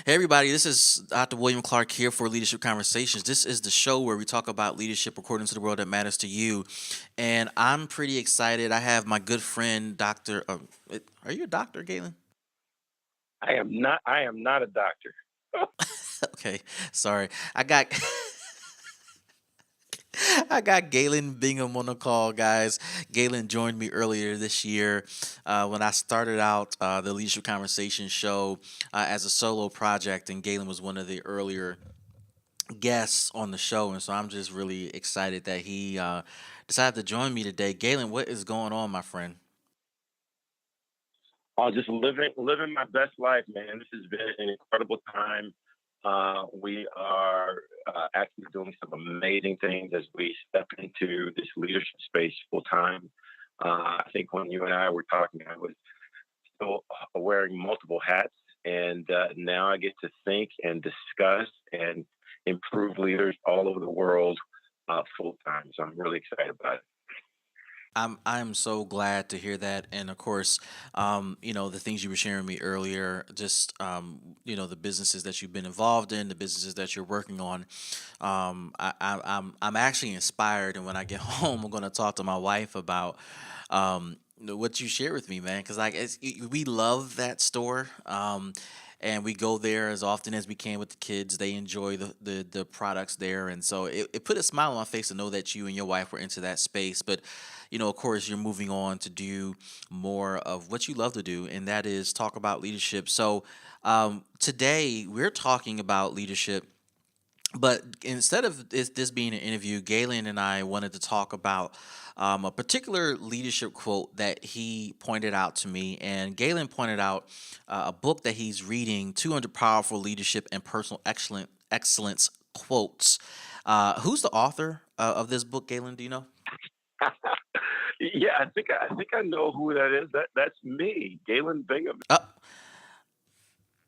Hey, everybody, this is Dr. William Clark here for Leadership Conversations. This is the show where we talk about leadership according to the world that matters to you. And I'm pretty excited. I have my good friend, Dr. Are you a doctor, Galen? I am not a doctor. Okay, sorry. I got. I got Galen Bingham on the call, guys. Galen joined me earlier this year when I started out the Leadership Conversation show as a solo project, and Galen was one of the earlier guests on the show, and so I'm just really excited that he decided to join me today. Galen, what is going on, my friend? Just living my best life, man. This has been an incredible time. We are actually doing some amazing things as we step into this leadership space full time. I think when you and I were talking, I was still wearing multiple hats, and now I get to think and discuss and improve leaders all over the world full time. So I'm really excited about it. I'm so glad to hear that, and of course, the things you were sharing me earlier, just the businesses that you've been involved in, the businesses that you're working on. I'm actually inspired, and when I get home, I'm going to talk to my wife about what you share with me, man, because we love that store. And we go there as often as we can with the kids. They enjoy the products there, and so it put a smile on my face to know that you and your wife were into that space. But of course, you're moving on to do more of what you love to do, and that is talk about leadership. So today we're talking about leadership, but instead of this being an interview, Galen and I wanted to talk about a particular leadership quote that he pointed out to me. And Galen pointed out a book that he's reading, 200 Powerful Leadership and Personal Excellence Quotes. Who's the author of this book, Galen? Do you know? Yeah, I think I know who that is. That's me, Galen Bingham. Uh,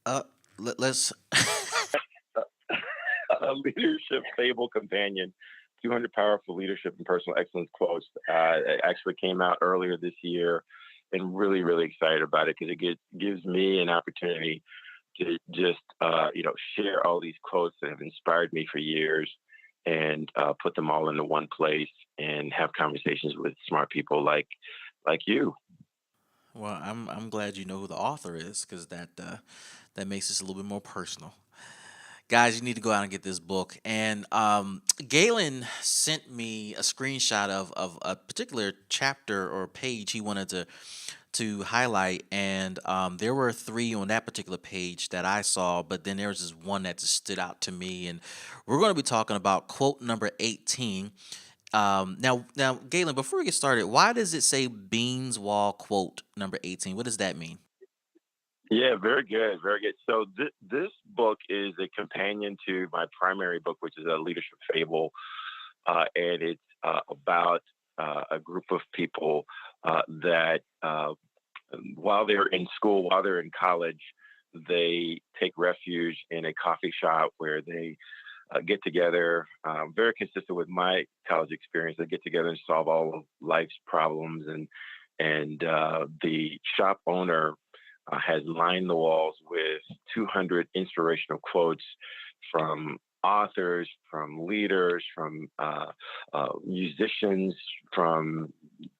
uh, let's. A leadership fable companion, 200 powerful leadership and personal excellence quotes. It actually came out earlier this year, and really, really excited about it because gives me an opportunity to just share all these quotes that have inspired me for years, and put them all into one place and have conversations with smart people like you. Well, I'm glad you know who the author is because that makes this a little bit more personal. Guys, you need to go out and get this book. And Galen sent me a screenshot of a particular chapter or page he wanted to highlight, and there were three on that particular page that I saw, but then there was this one that just stood out to me, and we're going to be talking about quote number 18. Now, Galen, before we get started, why does it say Beans Wall quote number 18? What does that mean? Yeah, very good, very good. So this book is a companion to my primary book, which is a leadership fable, and it's about a group of people that, while they're in school, while they're in college, they take refuge in a coffee shop where they get together. Very consistent with my college experience, they get together and solve all of life's problems, and the shop owner has lined the walls with 200 inspirational quotes from authors, from leaders, from musicians, from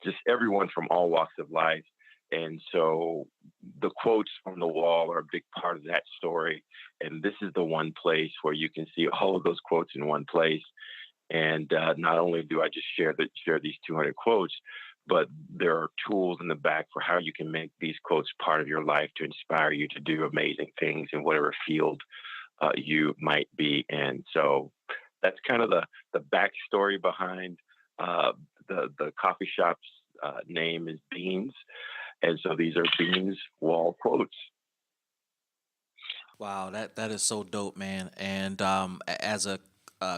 just everyone from all walks of life. And so the quotes on the wall are a big part of that story. And this is the one place where you can see all of those quotes in one place. And not only do I just share these 200 quotes, but there are tools in the back for how you can make these quotes part of your life to inspire you to do amazing things in whatever field you might be in. So that's kind of the backstory behind uh, the coffee shop's name is Beans, and so these are Beans wall quotes. Wow, that is so dope, man. And as a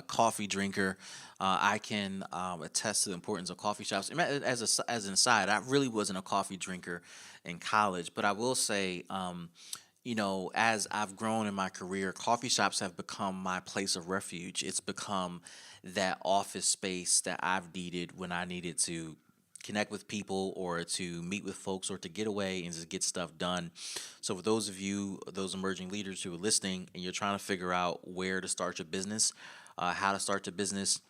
coffee drinker, I can attest to the importance of coffee shops. As an aside, I really wasn't a coffee drinker in college, but I will say, as I've grown in my career, coffee shops have become my place of refuge. It's become that office space that I've needed when I needed to connect with people or to meet with folks or to get away and just get stuff done. So for those of you, those emerging leaders who are listening and you're trying to figure out where to start your business, how to start your business,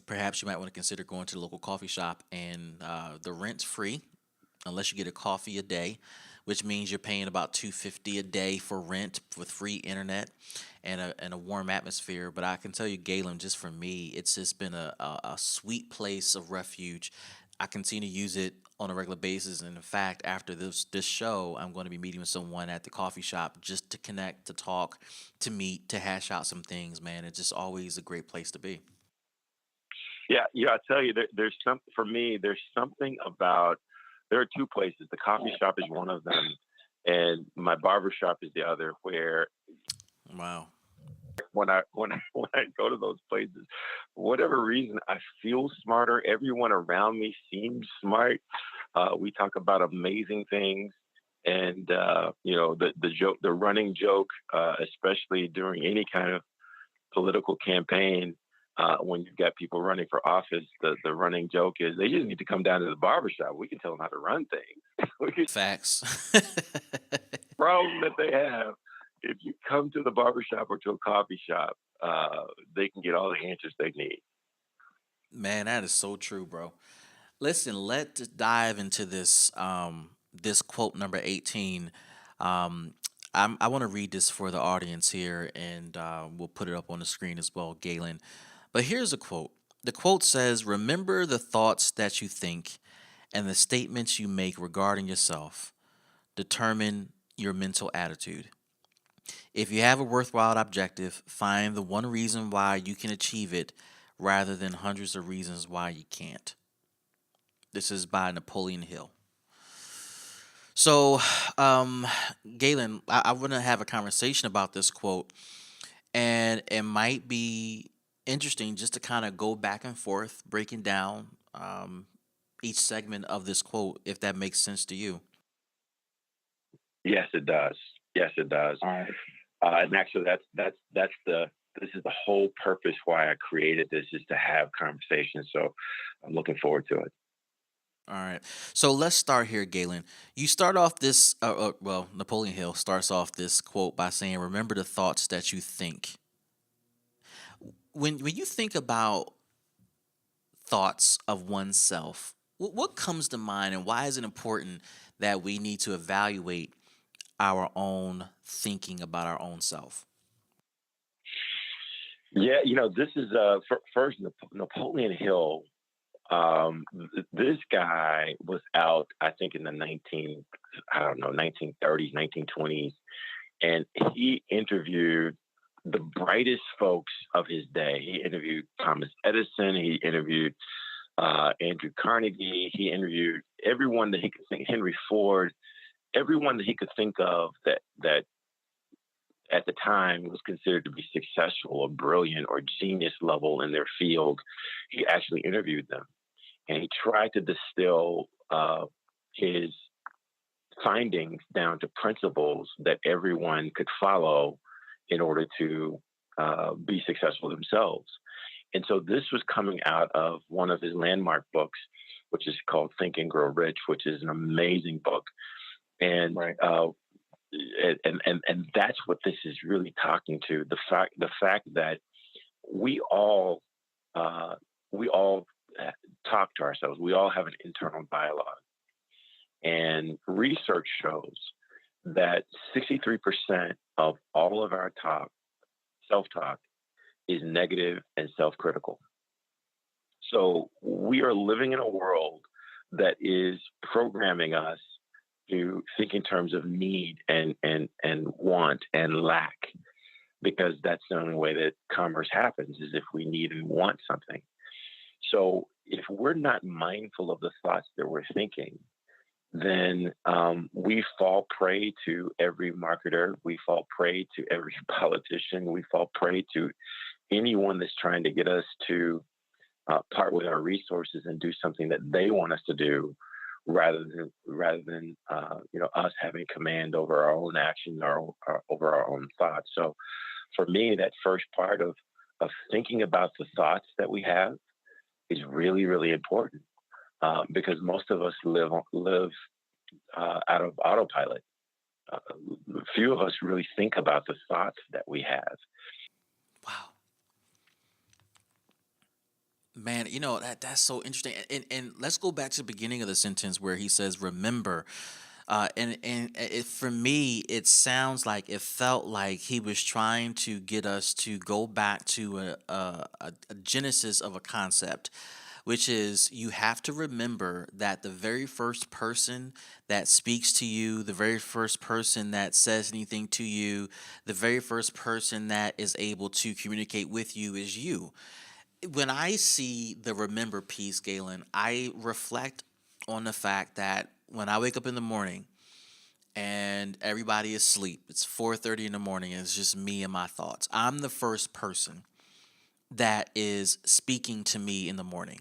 perhaps you might want to consider going to the local coffee shop and the rent's free unless you get a coffee a day, which means you're paying about 250 a day for rent with free internet and a warm atmosphere. But I can tell you, Galen, just for me, it's just been a sweet place of refuge. I continue to use it on a regular basis, and in fact, after this show, I'm going to be meeting with someone at the coffee shop just to connect, to talk, to meet, to hash out some things. Man, it's just always a great place to be. Yeah, yeah. I tell you, there's some for me. There's something about. There are two places. The coffee shop is one of them, and my barber shop is the other. Where Wow. when I go to those places, for whatever reason, I feel smarter. Everyone around me seems smart. We talk about amazing things, and the joke, the running joke, especially during any kind of political campaign. When you've got people running for office, the running joke is they just need to come down to the barbershop. We can tell them how to run things. We can Facts. problem that they have. If you come to the barbershop or to a coffee shop, they can get all the answers they need. Man, that is so true, bro. Listen, let's dive into this quote number 18. Um, I want to read this for the audience here, and we'll put it up on the screen as well, Galen. But here's a quote. The quote says, "Remember the thoughts that you think and the statements you make regarding yourself determine your mental attitude. If you have a worthwhile objective, find the one reason why you can achieve it rather than hundreds of reasons why you can't." This is by Napoleon Hill. So, um, Galen, I want to have a conversation about this quote, and it might be interesting just to kind of go back and forth, breaking down each segment of this quote, if that makes sense to you. Yes, it does. Yes, it does. All right. And actually, that's the this is the whole purpose why I created this is to have conversations. So I'm looking forward to it. All right. So let's start here, Galen. You start off this, well, Napoleon Hill starts off this quote by saying, "Remember the thoughts that you think." When you think about thoughts of oneself, what comes to mind, and why is it important that we need to evaluate our own thinking about our own self? Yeah, this is first Napoleon Hill. This guy was out, I think, in the I don't know, 1930s, 1920s, and he interviewed the brightest folks of his day. He interviewed Thomas Edison. He interviewed Andrew Carnegie. He interviewed everyone that he could think, Henry Ford, everyone that he could think of that at the time was considered to be successful or brilliant or genius level in their field. He actually interviewed them, and he tried to distill his findings down to principles that everyone could follow in order to be successful themselves. And so this was coming out of one of his landmark books, which is called Think and Grow Rich, which is an amazing book. And right. And that's what this is really talking to, the fact that we all uh, we all talk to ourselves. We all have an internal dialogue, and research shows that 63% of all of our self-talk, is negative and self-critical. So we are living in a world that is programming us to think in terms of need and want and lack, because that's the only way that commerce happens is if we need and want something. So if we're not mindful of the thoughts that we're thinking, then we fall prey to every marketer. We fall prey to every politician. We fall prey to anyone that's trying to get us to part with our resources and do something that they want us to do, rather than us having command over our own actions or over our own thoughts. So for me, that first part of thinking about the thoughts that we have is really, really important. because most of us live out of autopilot. Uh, Few of us really think about the thoughts that we have. Wow. Man, that's so interesting. And let's go back to the beginning of the sentence where he says remember. For me, it sounds like it felt like he was trying to get us to go back to a genesis of a concept, which is you have to remember that the very first person that speaks to you, the very first person that says anything to you, the very first person that is able to communicate with you is you. When I see the remember piece, Galen, I reflect on the fact that when I wake up in the morning and everybody is asleep, it's 4:30 in the morning, and it's just me and my thoughts. I'm the first person that is speaking to me in the morning.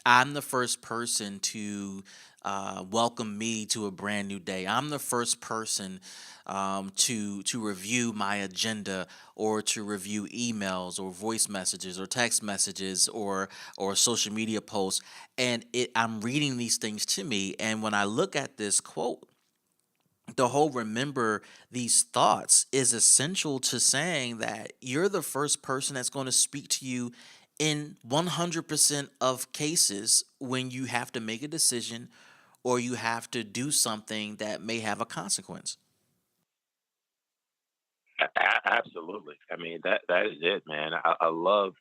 I'm the first person to welcome me to a brand new day. I'm the first person to review my agenda or to review emails or voice messages or text messages or social media posts. And I'm reading these things to me. And when I look at this quote, the whole remember these thoughts is essential to saying that you're the first person that's going to speak to you in 100% of cases when you have to make a decision or you have to do something that may have a consequence. Absolutely. I mean, that is it, man. I love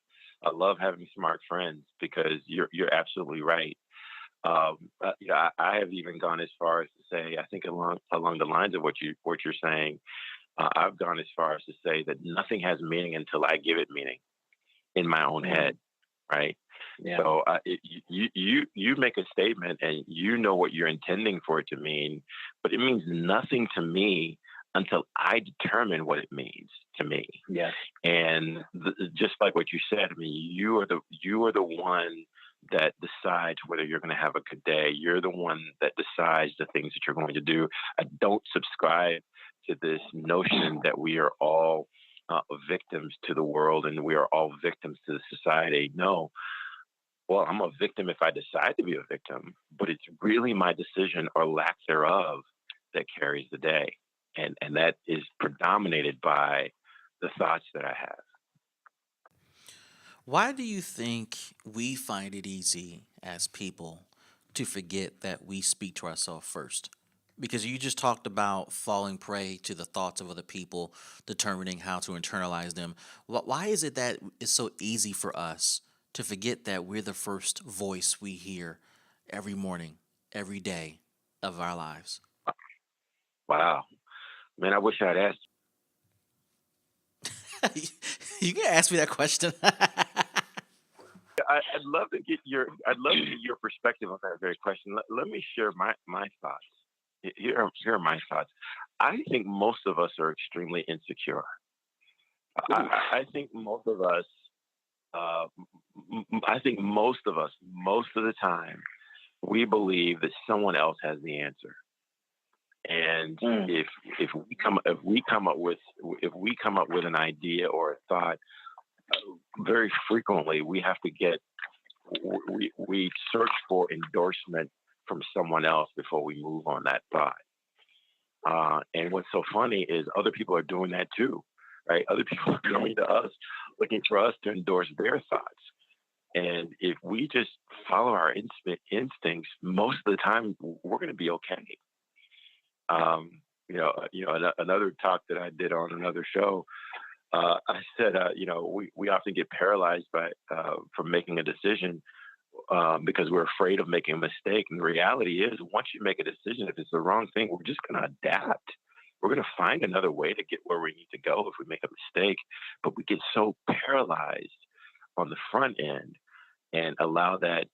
having smart friends because you're absolutely right. I have even gone as far as to say, I think along the lines of what you're saying, I've gone as far as to say that nothing has meaning until I give it meaning in my own Mm. head, right? Yeah. So you make a statement and you know what you're intending for it to mean, but it means nothing to me until I determine what it means to me. Yes. And just like what you said, I mean, you are the one that decides whether you're going to have a good day. You're the one that decides the things that you're going to do. I don't subscribe to this notion that we are all victims to the world and we are all victims to the society. No, well, I'm a victim if I decide to be a victim, but it's really my decision or lack thereof that carries the day. And that is predominated by the thoughts that I have. Why do you think we find it easy as people to forget that we speak to ourselves first? Because you just talked about falling prey to the thoughts of other people, determining how to internalize them. Why is it that it's so easy for us to forget that we're the first voice we hear every morning, every day of our lives? Wow. Man, I wish I'd asked. You can ask me that question. I'd love to get your perspective on that very question. Let me share my thoughts. Here are my thoughts. I think most of us are extremely insecure. I think most of us, uh, I think most of us, most of the time, we believe that someone else has the answer. And Mm. if we come up with an idea or a thought, very frequently we have to get we search for endorsement from someone else before we move on that thought. And what's so funny is other people are doing that too, right? Other people are coming to us looking for us to endorse their thoughts. And if we just follow our instincts, most of the time we're going to be okay. Um, another talk that I did on another show, I said, we often get paralyzed by from making a decision because we're afraid of making a mistake. And the reality is, once you make a decision, if it's the wrong thing, we're just going to adapt. We're going to find another way to get where we need to go if we make a mistake. But we get so paralyzed on the front end and allow that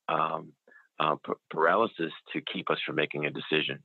paralysis to keep us from making a decision.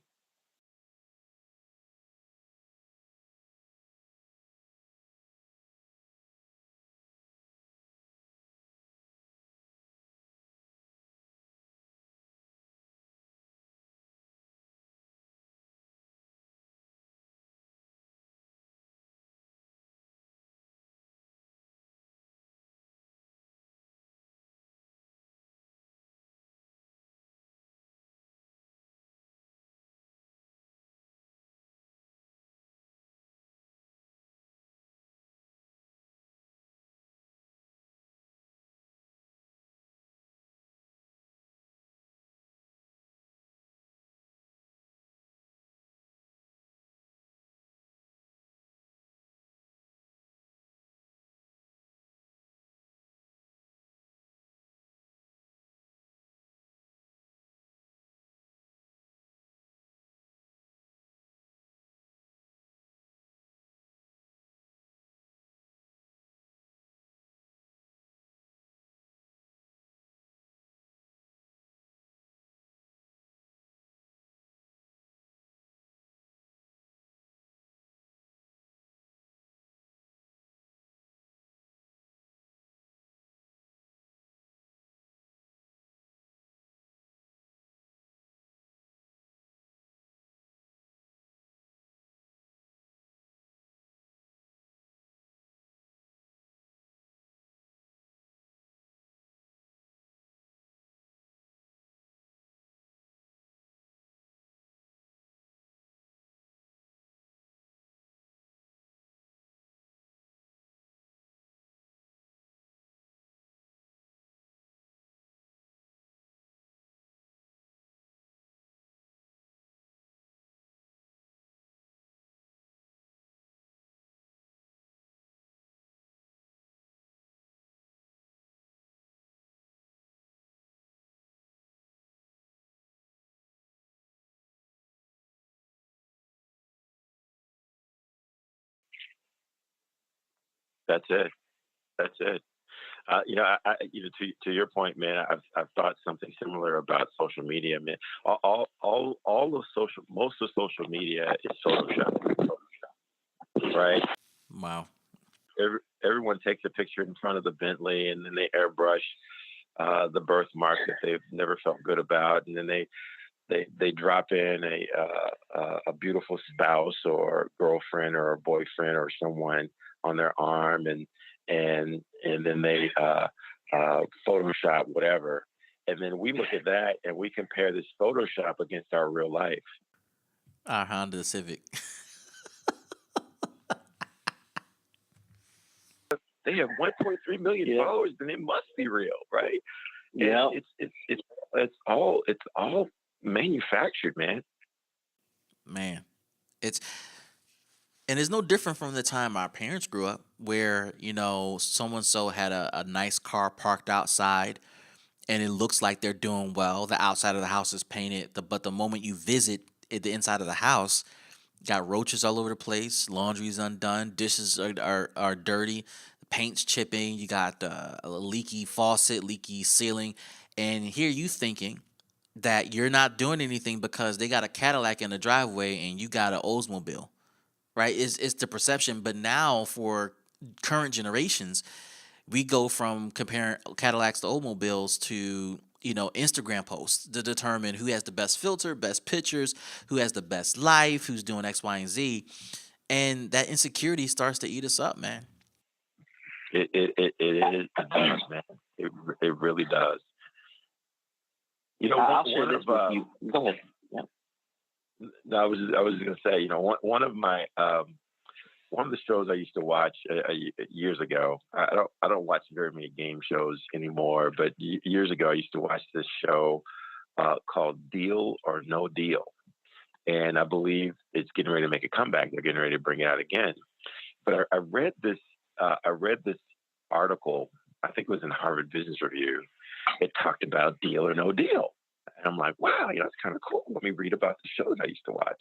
That's it. That's it. To your point, man, I've thought something similar about social media, man. All of social, most of social media is Photoshop, right? Wow. Everyone takes a picture in front of the Bentley, and then they airbrush the birthmark that they've never felt good about, and then they drop in a beautiful spouse or girlfriend or a boyfriend or someone on their arm, and then they Photoshop whatever, and then we look at that and we compare this Photoshop against our real life. Our Honda Civic. They have 1.3 million Yeah. followers, then it must be real, right? And Yeah. it's all manufactured, man. Man, it's and it's no different from the time our parents grew up, where so and so had a nice car parked outside, and it looks like they're doing well. The outside of the house is painted, but the moment you visit the inside of the house, got roaches all over the place, laundry's undone, dishes are dirty, the paint's chipping, you got a leaky faucet, leaky ceiling, and here you thinking that you're not doing anything because they got a Cadillac in the driveway and you got an Oldsmobile, right? It's the perception. But now for current generations, we go from comparing Cadillacs to Oldsmobiles to Instagram posts to determine who has the best filter, best pictures, who has the best life, who's doing X, Y, and Z, and that insecurity starts to eat us up, man. It does, man. It really does. I'll share One this of with you. Go ahead. Yeah. no, I was going to say, one of my one of the shows I used to watch years ago. I don't watch very many game shows anymore, but years ago I used to watch this show called Deal or No Deal, and I believe it's getting ready to make a comeback. They're getting ready to bring it out again. But I read this. I read this article. I think it was in Harvard Business Review. It talked about Deal or No Deal, and I'm like, wow, it's kind of cool. Let me read about the show that I used to watch.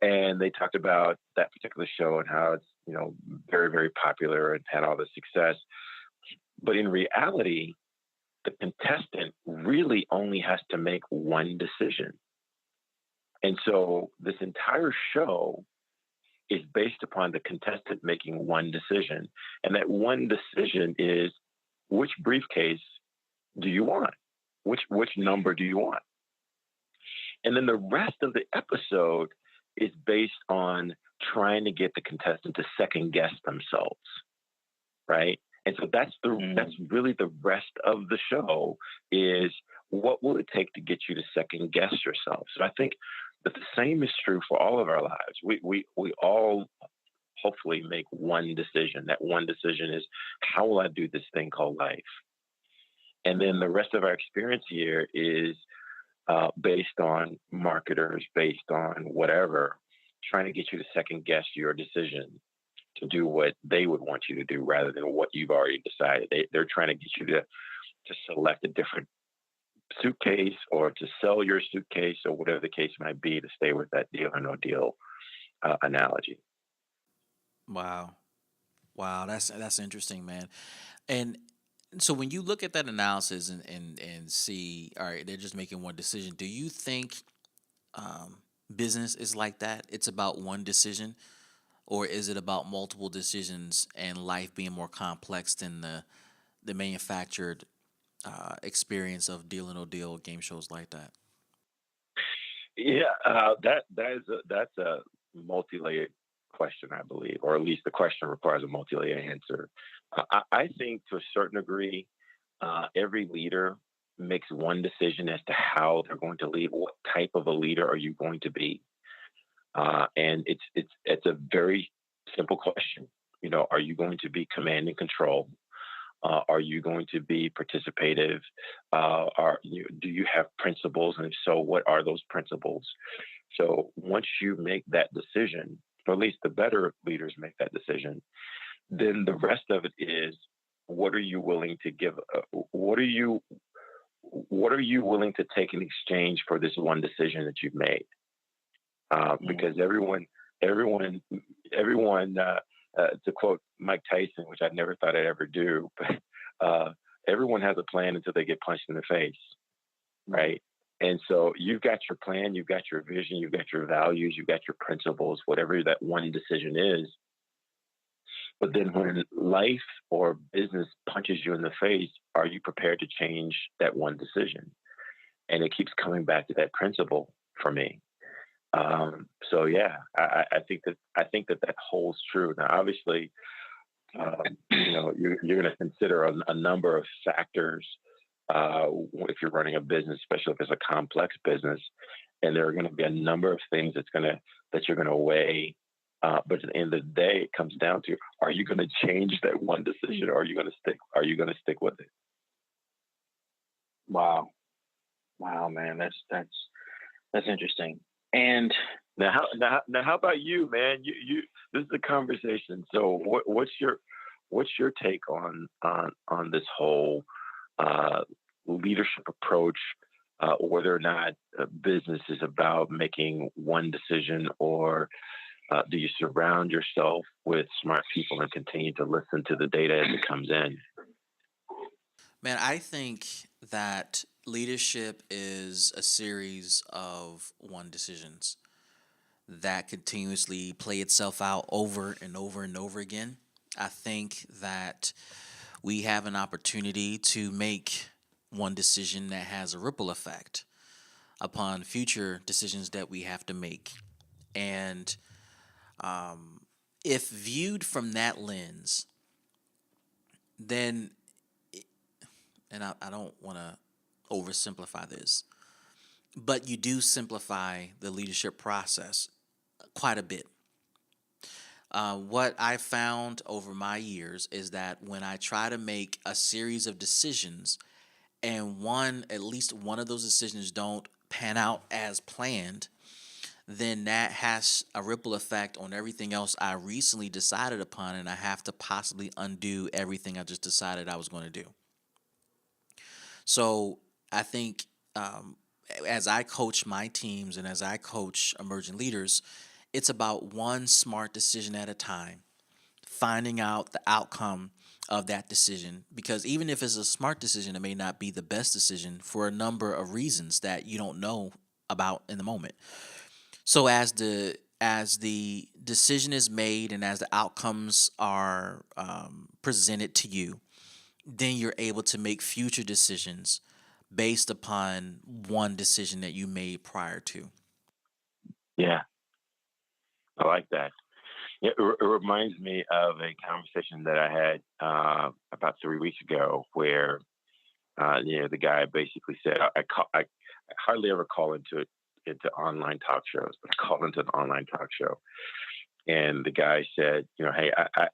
And they talked about that particular show and how it's very, very popular and had all the success. But in reality, the contestant really only has to make one decision. And so this entire show is based upon the contestant making one decision. And that one decision is, which briefcase do you want? Which number do you want? And then the rest of the episode is based on trying to get the contestant to second guess themselves, right? And so that's really the rest of the show is, what will it take to get you to second guess yourself? So I think that the same is true for all of our lives. We all hopefully make one decision. That one decision is, how will I do this thing called life? And then the rest of our experience here is based on marketers, based on whatever, trying to get you to second guess your decision to do what they would want you to do rather than what you've already decided. They're trying to get you to select a different suitcase or to sell your suitcase or whatever the case might be, to stay with that Deal or No Deal analogy. Wow, wow, that's interesting, man. And so when you look at that analysis and see, all right, they're just making one decision. Do you think business is like that? It's about one decision, or is it about multiple decisions and life being more complex than the manufactured experience of Deal or No Deal game shows like that? Yeah, that's a multi-layered question, I believe, or at least the question requires a multi-layered answer. I think to a certain degree, every leader makes one decision as to how they're going to lead. What type of a leader are you going to be? And it's a very simple question. Are you going to be command and control? Are you going to be participative? Do you have principles? And if so, what are those principles? So once you make that decision, or at least the better leaders make that decision, then the rest of it is, what are you willing to give? What are you willing to take in exchange for this one decision that you've made? Because everyone To quote Mike Tyson, which I never thought I'd ever do, but everyone has a plan until they get punched in the face, right? And so you've got your plan, you've got your vision, you've got your values, you've got your principles, whatever that one decision is. But then when life or business punches you in the face, are you prepared to change that one decision? And it keeps coming back to that principle for me. So yeah, I think that that holds true. Now, obviously, you're going to consider a number of factors if you're running a business, especially if it's a complex business, and there are going to be a number of things that you're going to weigh. But at the end of the day, it comes down to: are you going to change that one decision, or are you going to stick? Are you going to stick with it? Wow. Wow, man, that's interesting. And Now, how about you, man? This is a conversation. So, what's your take on this whole uh, leadership approach, whether or not business is about making one decision, or do you surround yourself with smart people and continue to listen to the data as it comes in? Man, I think that leadership is a series of one decisions that continuously play itself out over and over and over again. I think that we have an opportunity to make one decision that has a ripple effect upon future decisions that we have to make. And if viewed from that lens, then, and I don't want to oversimplify this, but you do simplify the leadership process quite a bit. What I found over my years is that when I try to make a series of decisions and at least one of those decisions don't pan out as planned, then that has a ripple effect on everything else I recently decided upon, and I have to possibly undo everything I just decided I was going to do. So I think as I coach my teams and as I coach emerging leaders, it's about one smart decision at a time, finding out the outcome of that decision. Because even if it's a smart decision, it may not be the best decision for a number of reasons that you don't know about in the moment. So as the decision is made and as the outcomes are presented to you, then you're able to make future decisions based upon one decision that you made prior to. Yeah, I like that. Yeah, it reminds me of a conversation that I had about 3 weeks ago, where the guy basically said, I hardly ever call into online talk shows, but I called into an online talk show, and the guy said, hey,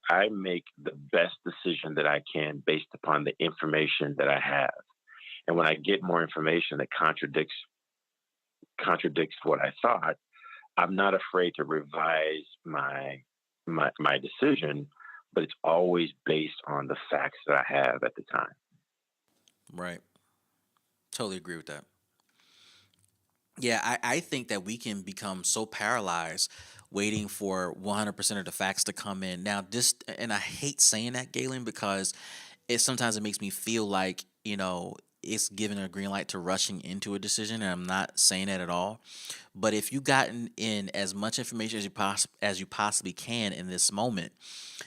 I make the best decision that I can based upon the information that I have, and when I get more information that contradicts what I thought, I'm not afraid to revise my decision, but it's always based on the facts that I have at the time. Right. Totally agree with that. Yeah, I think that we can become so paralyzed waiting for 100% of the facts to come in. Now, this, and I hate saying that, Galen, because sometimes it makes me feel like, it's giving a green light to rushing into a decision, and I'm not saying that at all. But if you gotten in as much information as you possibly can in this moment,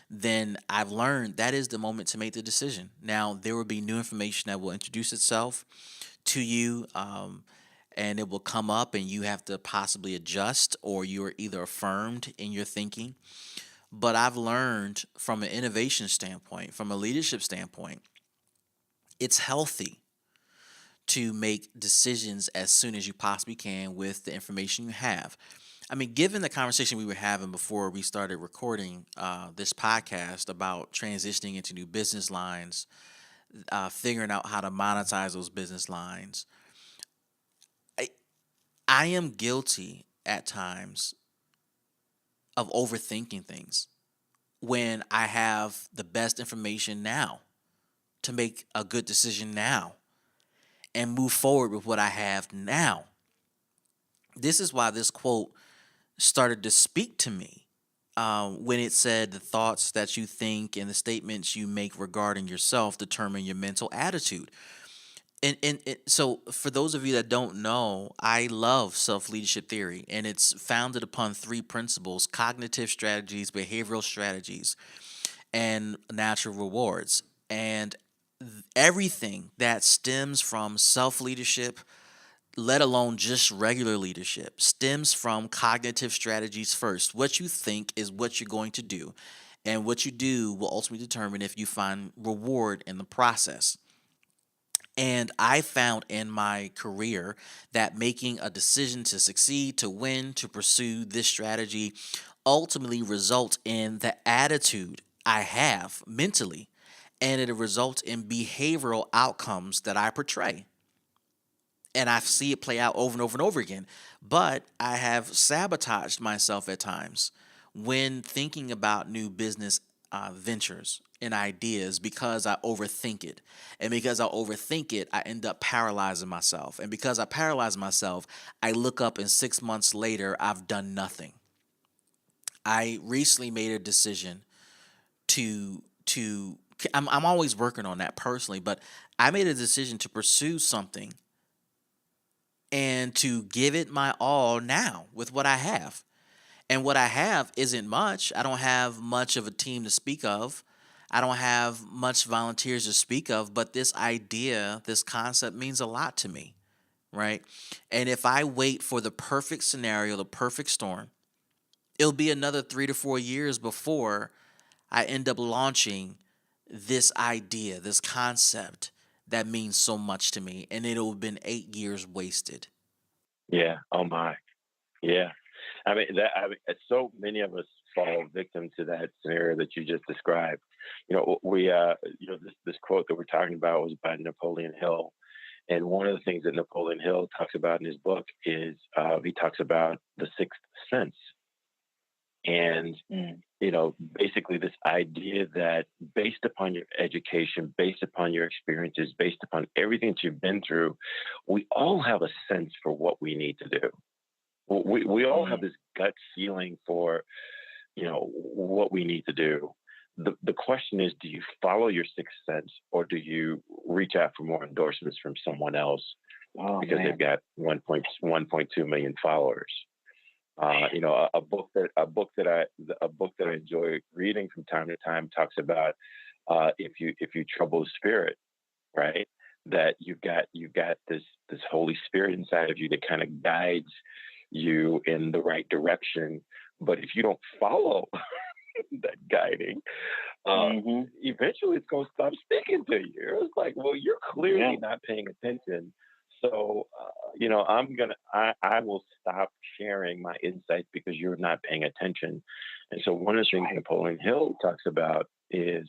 then I've learned that is the moment to make the decision. Now, there will be new information that will introduce itself to you, and it will come up, and you have to possibly adjust, or you're either affirmed in your thinking. But I've learned from an innovation standpoint, from a leadership standpoint, it's healthy to make decisions as soon as you possibly can with the information you have. I mean, given the conversation we were having before we started recording this podcast about transitioning into new business lines, figuring out how to monetize those business lines, I, I am guilty at times of overthinking things when I have the best information now to make a good decision now and move forward with what I have now. This is why this quote started to speak to me. when it said the thoughts that you think and the statements you make regarding yourself determine your mental attitude. And so, for those of you that don't know, I love self leadership theory, and it's founded upon three principles: cognitive strategies, behavioral strategies, and natural rewards. And everything that stems from self leadership, let alone just regular leadership, stems from cognitive strategies first. What you think is what you're going to do, and what you do will ultimately determine if you find reward in the process. And I found in my career that making a decision to succeed, to win, to pursue this strategy ultimately results in the attitude I have mentally, and it results in behavioral outcomes that I portray. And I see it play out over and over and over again. But I have sabotaged myself at times when thinking about new business ventures and ideas because I overthink it. And because I overthink it, I end up paralyzing myself. And because I paralyze myself, I look up and 6 months later, I've done nothing. I recently made a decision to I'm always working on that personally, but I made a decision to pursue something and to give it my all now with what I have. And what I have isn't much. I don't have much of a team to speak of. I don't have much volunteers to speak of, but this idea, this concept means a lot to me, right? And if I wait for the perfect scenario, the perfect storm, it'll be another 3 to 4 years before I end up launching this idea, this concept that means so much to me. And it'll have been 8 years wasted. Yeah. Oh my. Yeah. I mean, so many of us fall victim to that scenario that you just described. This quote that we're talking about was by Napoleon Hill. And one of the things that Napoleon Hill talks about in his book is he talks about the sixth sense. And, basically this idea that based upon your education, based upon your experiences, based upon everything that you've been through, we all have a sense for what we need to do. We all have Mm, this gut feeling for, what we need to do. The question is, do you follow your sixth sense, or do you reach out for more endorsements from someone else oh because they've man. got 1.2 million followers? A book that I enjoy reading from time to time talks about if you trouble the spirit, right? That you've got this Holy Spirit inside of you that kind of guides you in the right direction. But if you don't follow that guiding, uh, Hmm. eventually it's going to stop speaking to you. It's like, well, you're Yeah. clearly not paying attention. So, I will stop sharing my insights because you're not paying attention. And so, one of the That's things right. Napoleon Hill talks about is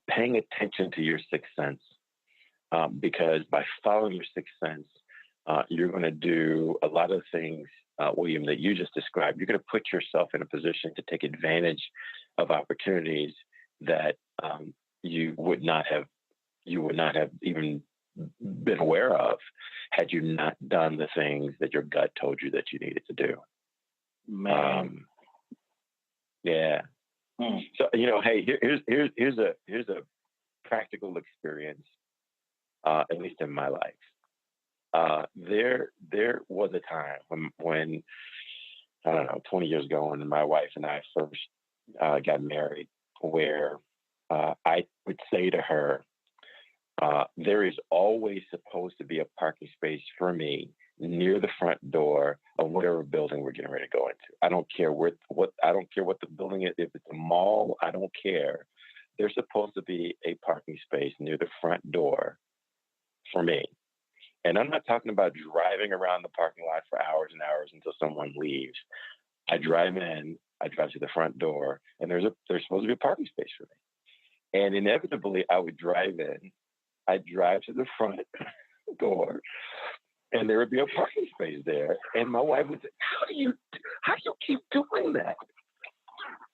paying attention to your sixth sense, because by following your sixth sense, you're going to do a lot of things, William, that you just described. You're going to put yourself in a position to take advantage of opportunities that you would not have you would not have even been aware of had you not done the things that your gut told you that you needed to do. Man. Um, yeah. Mm. So hey, here's a practical experience, at least in my life. There was a time when I don't know, 20 years ago, when my wife and I first got married, where I would say to her, there is always supposed to be a parking space for me near the front door of whatever building we're getting ready to go into. I don't care I don't care what the building is. If it's a mall, I don't care. There's supposed to be a parking space near the front door for me. And I'm not talking about driving around the parking lot for hours and hours until someone leaves. I drive in, I drive to the front door, and there's supposed to be a parking space for me. And inevitably, I would drive in, I'd drive to the front door, and there would be a parking space there. And my wife would say, how do you keep doing that?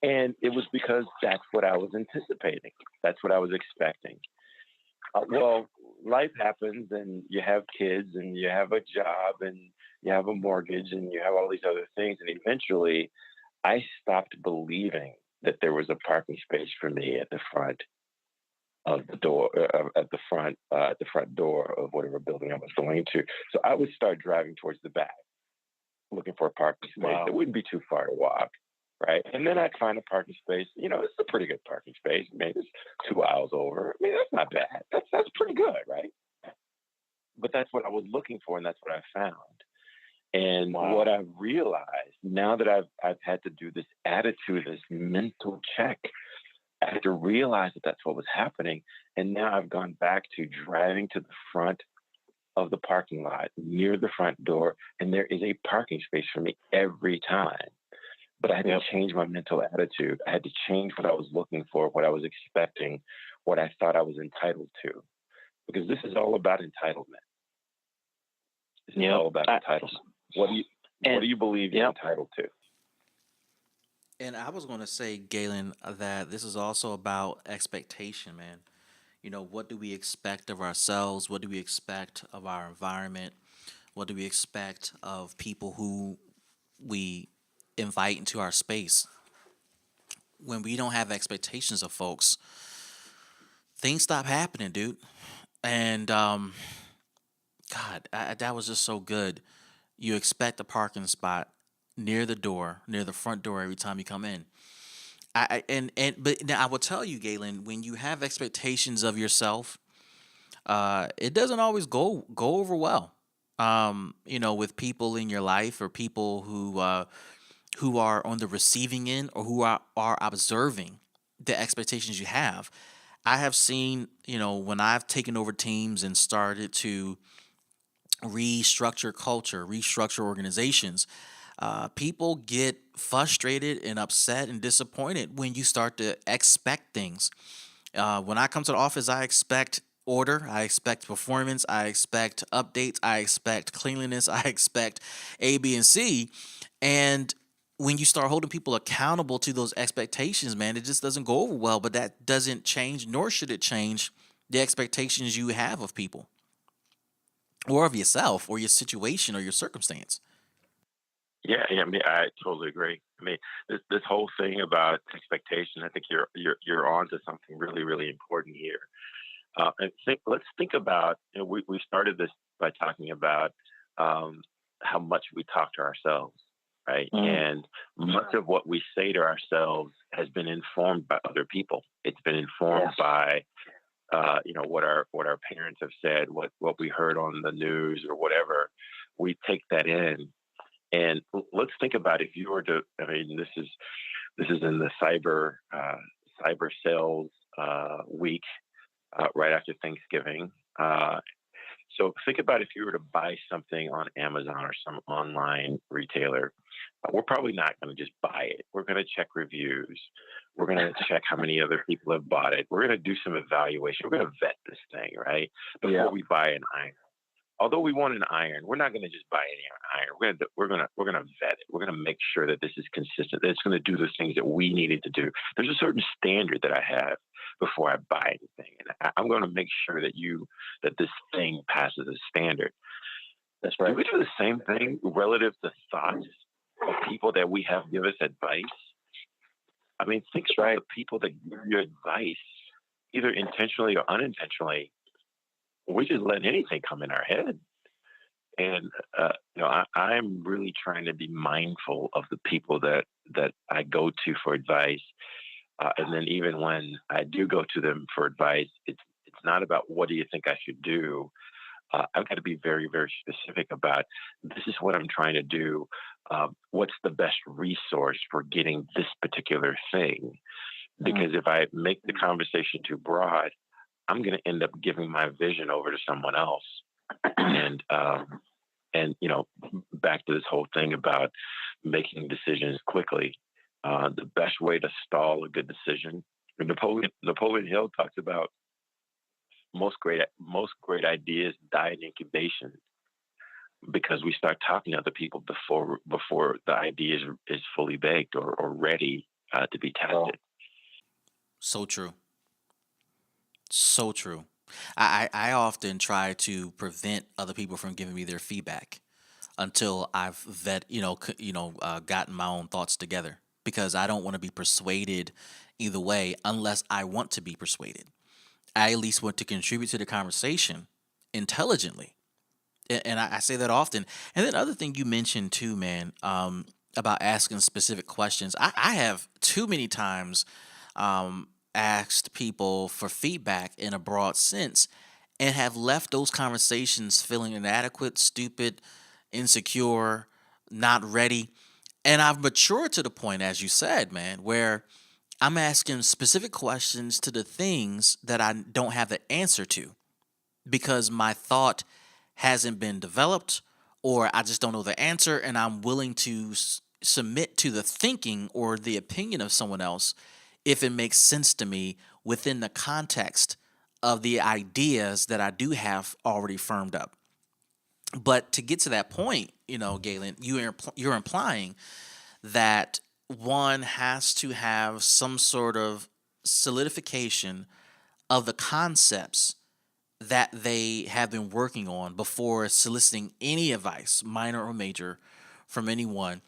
And it was because that's what I was anticipating. That's what I was expecting. Well, life happens, and you have kids, and you have a job, and you have a mortgage, and you have all these other things, and eventually, I stopped believing that there was a parking space for me at the front of the door, at the front door of whatever building I was going to. So I would start driving towards the back, looking for a parking space that Wow. wouldn't be too far to walk, right? And then I'd find a parking space. It's a pretty good parking space. Maybe it's 2 hours over. I mean, that's not bad. That's pretty good, right? But that's what I was looking for, and that's what I found. And what Wow. I've realized now that I've had to do this attitude, this mental check, I had to realize that that's what was happening. And now I've gone back to driving to the front of the parking lot near the front door, and there is a parking space for me every time. But I had to Yep. change my mental attitude. I had to change what I was looking for, what I was expecting, what I thought I was entitled to. Because this is all about entitlement. This is Yep. all about entitlement. What do you what And do you believe you're yep. entitled to? And I was going to say, Galen, that this is also about expectation, man. What do we expect of ourselves? What do we expect of our environment? What do we expect of people who we invite into our space? When we don't have expectations of folks, things stop happening, dude. And God, that was just so good. You expect a parking spot near the door, near the front door every time you come in. But now I will tell you, Galen, when you have expectations of yourself, it doesn't always go over well. With people in your life or people who are on the receiving end or who are observing the expectations you have. I have seen, when I've taken over teams and started to restructure culture, restructure organizations, people get frustrated and upset and disappointed when you start to expect things. When I come to the office, I expect order, I expect performance, I expect updates, I expect cleanliness, I expect A, B, and C. And when you start holding people accountable to those expectations, man, it just doesn't go over well. But that doesn't change, nor should it change the expectations you have of people or of yourself or your situation or your circumstance. Yeah, yeah, I mean, I totally agree. I mean, this whole thing about expectation, I think you're on to something really, really important here. Let's think about. We started this by talking about um, how much we talk to ourselves, right? Mm. And much of what we say to ourselves has been informed by other people. It's been informed Yes. by what our parents have said, what we heard on the news or whatever. We take that in, and let's think about if you were to. I mean, this is in the cyber sales week right after Thanksgiving. So think about if you were to buy something on Amazon or some online retailer. We're probably not going to just buy it. We're going to check reviews. We're going to check how many other people have bought it. We're going to do some evaluation. We're going to vet this thing, right? Before Yep. we buy an iron. Although we want an iron, we're not going to just buy any iron. We're gonna vet it. We're gonna make sure that this is consistent. That it's going to do the things that we needed to do. There's a certain standard that I have before I buy anything, and I'm going to make sure that this thing passes a standard. That's Do right. we do the same thing relative to thoughts of people that we have give us advice? I mean, think That's about right. the people that give you advice, either intentionally or unintentionally. We just let anything come in our head. And I'm really trying to be mindful of the people that I go to for advice, and then even when I do go to them for advice, it's not about what do you think I should do. I've got to be very, very specific about this is what I'm trying to do. What's the best resource for getting this particular thing? Mm. Because if I make the conversation too broad, I'm going to end up giving my vision over to someone else. And back to this whole thing about making decisions quickly. The best way to stall a good decision. Napoleon Hill talks about most great ideas die in incubation because we start talking to other people before the idea is fully baked or ready to be Oh, tested. So true. So true. I often try to prevent other people from giving me their feedback until I've gotten my own thoughts together. because I don't want to be persuaded either way unless I want to be persuaded. I at least want to contribute to the conversation intelligently. And I say that often. And then other thing you mentioned too, man, about asking specific questions. I have too many times asked people for feedback in a broad sense and have left those conversations feeling inadequate, stupid, insecure, not ready. And I've matured to the point, as you said, man, where I'm asking specific questions to the things that I don't have the answer to because my thought hasn't been developed or I just don't know the answer and I'm willing to submit to the thinking or the opinion of someone else if it makes sense to me within the context of the ideas that I do have already firmed up. But to get to that point, Galen, you're implying that one has to have some sort of solidification of the concepts that they have been working on before soliciting any advice, minor or major, from anyone.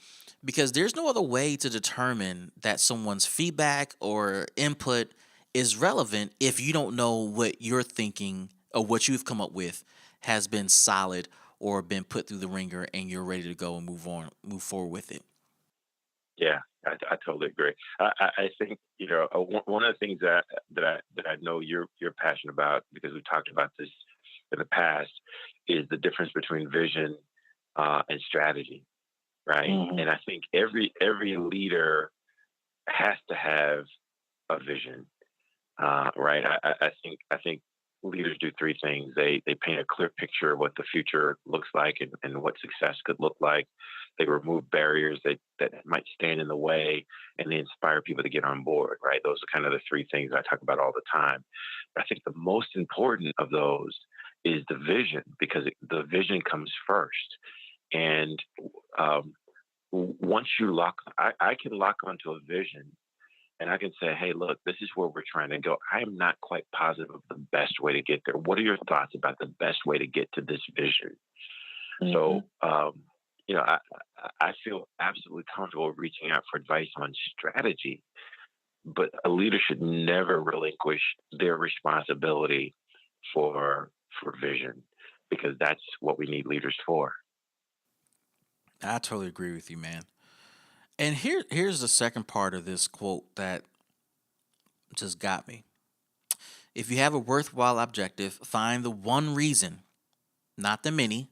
Because there's no other way to determine that someone's feedback or input is relevant if you don't know what you're thinking or what you've come up with has been solid or been put through the ringer and you're ready to go and move forward with it. Yeah, I totally agree. I think one of the things that I know you're passionate about because we talked about this in the past is the difference between vision and strategy, right? Hmm. And I think every leader has to have a vision, right? I think leaders do three things. They paint a clear picture of what the future looks like and what success could look like. They remove barriers that might stand in the way, and they inspire people to get on board. Right? Those are kind of the three things I talk about all the time. But I think the most important of those is the vision because the vision comes first. And once you I can lock onto a vision and I can say, hey, look, this is where we're trying to go. I am not quite positive of the best way to get there. What are your thoughts about the best way to get to this vision? Hmm. So, I feel absolutely comfortable reaching out for advice on strategy, but a leader should never relinquish their responsibility for vision because that's what we need leaders for. I totally agree with you, man. And here's the second part of this quote that just got me. If you have a worthwhile objective, find the one reason, not the many,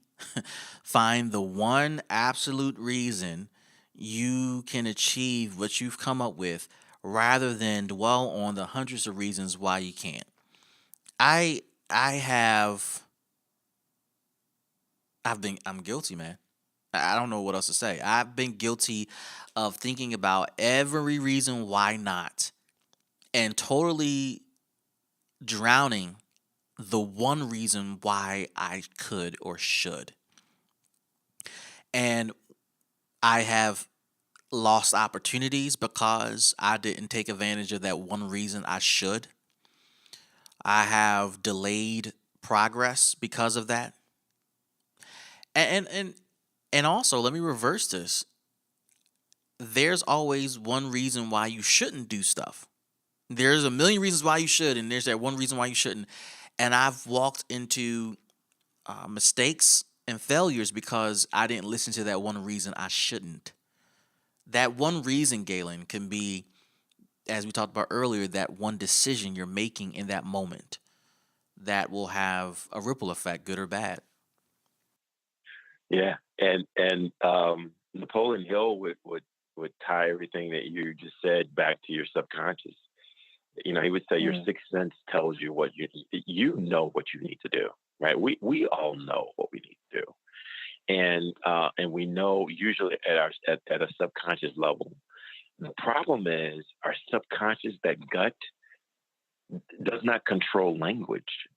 find the one absolute reason you can achieve what you've come up with rather than dwell on the hundreds of reasons why you can't. I I have I'm guilty, man. I don't know what else to say. I've been guilty of thinking about every reason why not and totally drowning the one reason why I could or should. And I have lost opportunities because I didn't take advantage of that one reason I should. I have delayed progress because of that. And also, let me reverse this. There's always one reason why you shouldn't do stuff. There's a million reasons why you should, and there's that one reason why you shouldn't. And I've walked into mistakes and failures because I didn't listen to that one reason I shouldn't. That one reason, Galen, can be, as we talked about earlier, that one decision you're making in that moment that will have a ripple effect, good or bad. Yeah, and Napoleon Hill would tie everything that you just said back to your subconscious. He would say your Hmm. sixth sense tells you what you know what you need to do. Right? We all know what we need to do, and we know usually at a subconscious level. The problem is our subconscious, that gut, does not control language.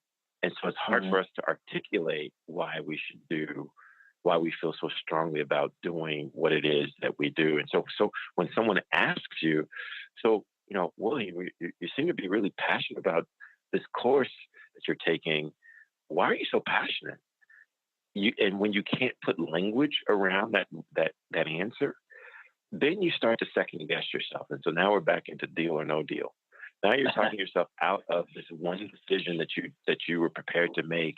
And so it's hard Hmm. for us to articulate why we feel so strongly about doing what it is that we do. And so when someone asks you, so, William, you seem to be really passionate about this course that you're taking. Why are you so passionate? And when you can't put language around that answer, then you start to second guess yourself. And so now we're back into deal or no deal. Now you're talking yourself out of this one decision that you were prepared to make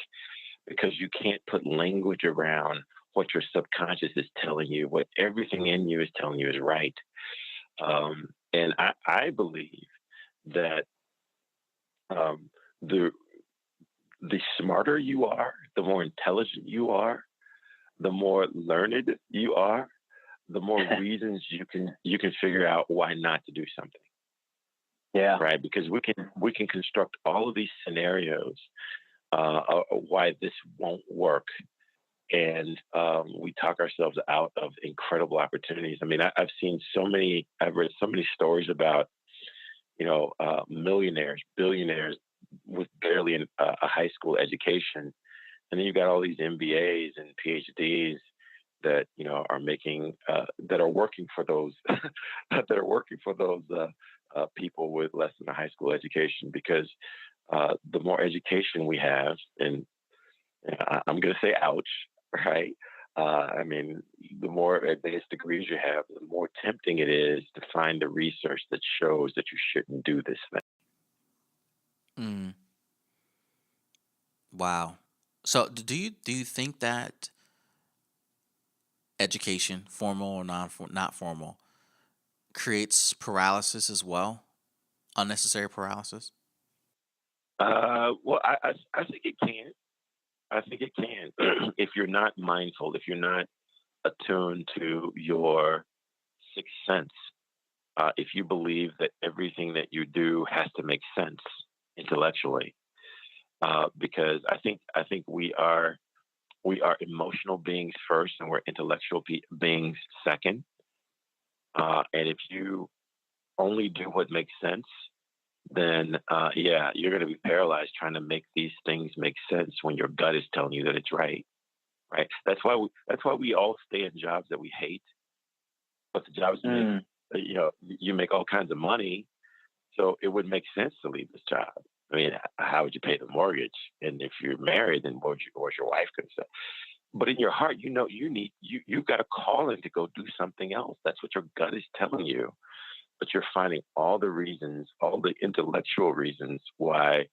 because you can't put language around what your subconscious is telling you, what everything in you is telling you is right. And I believe that um, the the smarter you are, the more intelligent you are, the more learned you are, the more reasons you can figure out why not to do something, Yeah. right? Because we can construct all of these scenarios why this won't work, and we talk ourselves out of incredible opportunities. I mean, I've read so many stories about millionaires, billionaires with barely a high school education, and then you've got all these MBAs and PhDs that are making that are working for those that are working for those people with less than a high school education because the more education we have, and I'm going to say ouch, right? I mean, the more advanced degrees you have, the more tempting it is to find the research that shows that you shouldn't do this thing. Mm, wow. So do you think that education, formal or not formal, creates paralysis as well? Unnecessary paralysis? Well, I think it can. I think it can. If you're not mindful, if you're not attuned to your sixth sense, if you believe that everything that you do has to make sense intellectually, because I think we are emotional beings first, and we're intellectual beings second. And if you only do what makes sense, then yeah, you're going to be paralyzed trying to make these things make sense when your gut is telling you that it's right. Right. That's why we all stay in jobs that we hate, but the jobs make Mm, you make all kinds of money, so it would make sense to leave this job. I mean, how would you pay the mortgage? And if you're married, then what's your wife going to say? But in your heart, you've got a calling to go do something else. That's what your gut is telling you. But you're finding all the reasons, all the intellectual reasons why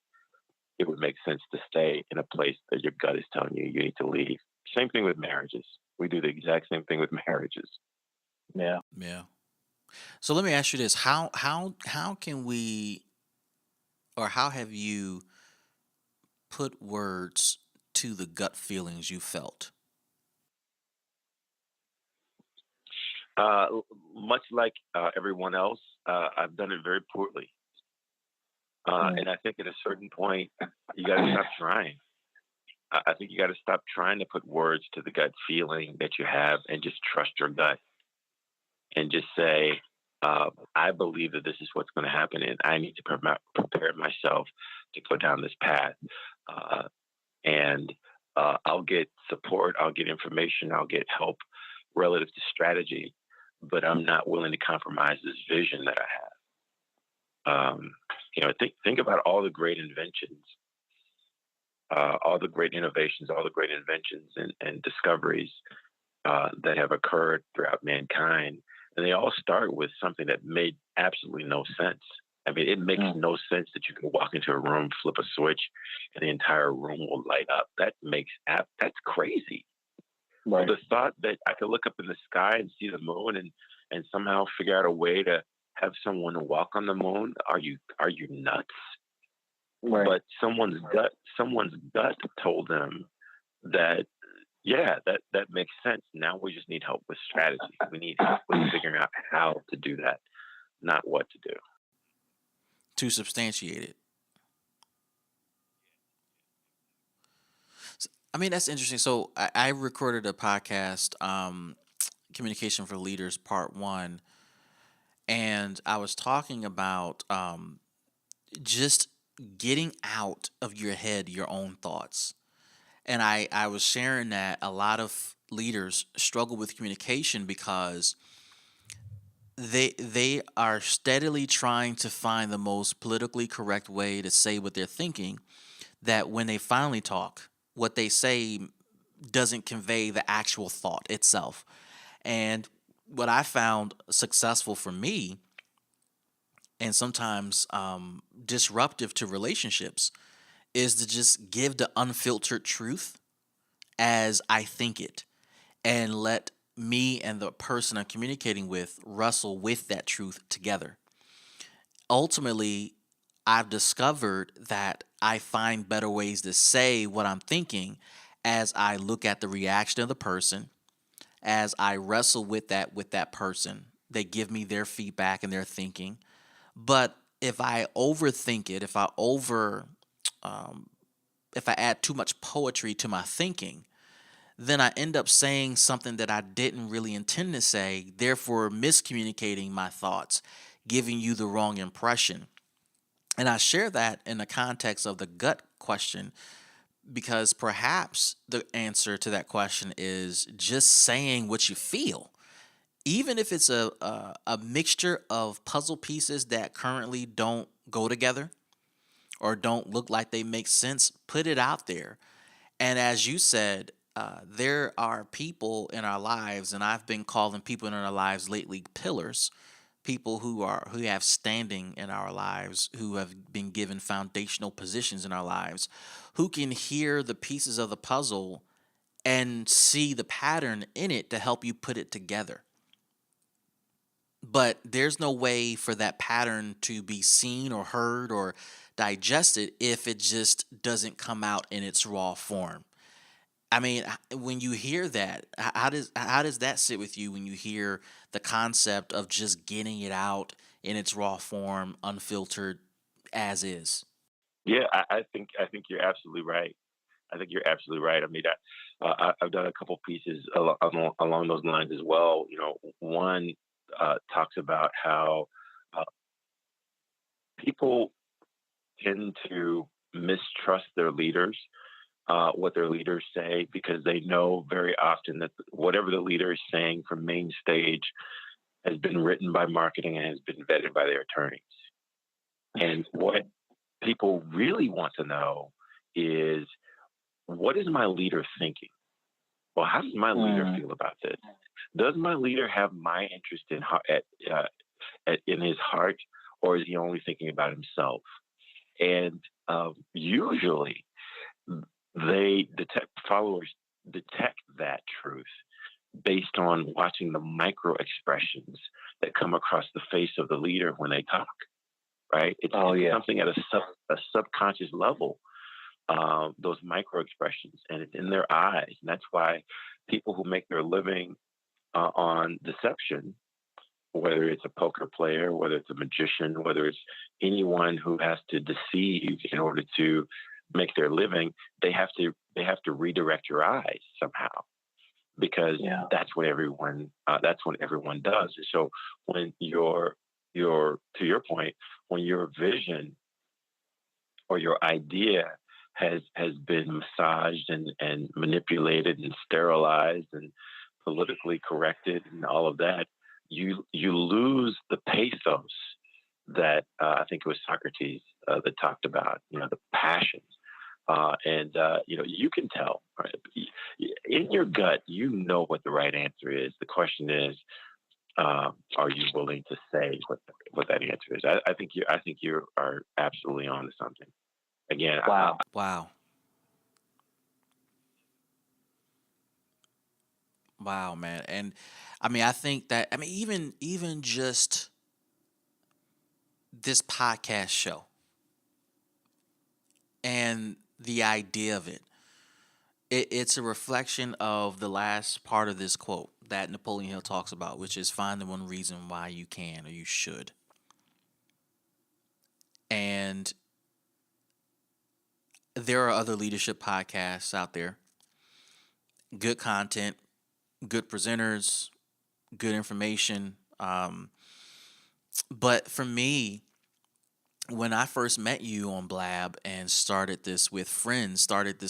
it would make sense to stay in a place that your gut is telling you you need to leave. Same thing with marriages. We do the exact same thing with marriages. yeah. Yeah. So let me ask you this: how can we, or how have you put words to the gut feelings you felt? Much like everyone else, I've done it very poorly. Mm, And I think at a certain point, you got to stop trying. I think you got to stop trying to put words to the gut feeling that you have and just trust your gut and just say, I believe that this is what's going to happen, and I need to prepare myself to go down this path. Uh, and I'll get support, I'll get information, I'll get help relative to strategy, but I'm not willing to compromise this vision that I have. Think about all the great inventions, all the great innovations, all the great inventions and discoveries that have occurred throughout mankind, and they all start with something that made absolutely no sense. I mean, it makes mm, no sense that you can walk into a room, flip a switch, and the entire room will light up. That's crazy. Or right. the thought that I could look up in the sky and see the moon and somehow figure out a way to have someone walk on the moon. Are you nuts? Right. But someone's gut told them that yeah, that makes sense. Now we just need help with strategy. We need help with figuring out how to do that, not what to do. To substantiate it? I mean, that's interesting. So I recorded a podcast, Communication for Leaders Part 1, and I was talking about just getting out of your head your own thoughts. And I was sharing that a lot of leaders struggle with communication because they are steadily trying to find the most politically correct way to say what they're thinking, that when they finally talk, what they say doesn't convey the actual thought itself. And what I found successful for me and sometimes disruptive to relationships is to just give the unfiltered truth as I think it and let me and the person I'm communicating with wrestle with that truth together. Ultimately, I've discovered that I find better ways to say what I'm thinking as I look at the reaction of the person, as I wrestle with that person. They give me their feedback and their thinking. But if I overthink it, if I add too much poetry to my thinking, then I end up saying something that I didn't really intend to say, therefore miscommunicating my thoughts, giving you the wrong impression. And I share that in the context of the gut question because perhaps the answer to that question is just saying what you feel. Even if it's a mixture of puzzle pieces that currently don't go together or don't look like they make sense, put it out there. And as you said, there are people in our lives, and I've been calling people in our lives lately pillars, people who have standing in our lives, who have been given foundational positions in our lives, who can hear the pieces of the puzzle and see the pattern in it to help you put it together. But there's no way for that pattern to be seen or heard or digested if it just doesn't come out in its raw form. I mean, when you hear that, how does that sit with you when you hear the concept of just getting it out in its raw form, unfiltered, as is? Yeah, I think you're absolutely right. I think you're absolutely right. I mean, I've done a couple pieces along those lines as well. One talks about how uh, people tend to mistrust their leaders, what their leaders say, because they know very often that whatever the leader is saying from main stage has been written by marketing and has been vetted by their attorneys. And what people really want to know is, what is my leader thinking? Well, how does my leader Mm, feel about this? Does my leader have my interest in his heart, or is he only thinking about himself? And usually, followers detect that truth based on watching the micro expressions that come across the face of the leader when they talk. Right? oh It's yeah. something at a subconscious level, those micro expressions, and it's in their eyes. And that's why people who make their living on deception, whether it's a poker player, whether it's a magician, whether it's anyone who has to deceive in order to make their living, they have to redirect your eyes somehow, because Yeah. that's what everyone does. And so when your to your point, when your vision or your idea has been massaged and manipulated and sterilized and politically corrected and all of that, you lose the pathos that I think it was Socrates that talked about, the passions. And you can tell, right? In your gut, you know what the right answer is. The question is, are you willing to say what that answer is? I think you are absolutely on to something. Again, Wow. Wow. Wow, man. And I mean, I think that I mean even just this podcast show and the idea of it's a reflection of the last part of this quote that Napoleon Hill talks about, which is find the one reason why you can or you should. And there are other leadership podcasts out there, good content, good presenters, good information. But for me, when I first met you on Blab and started this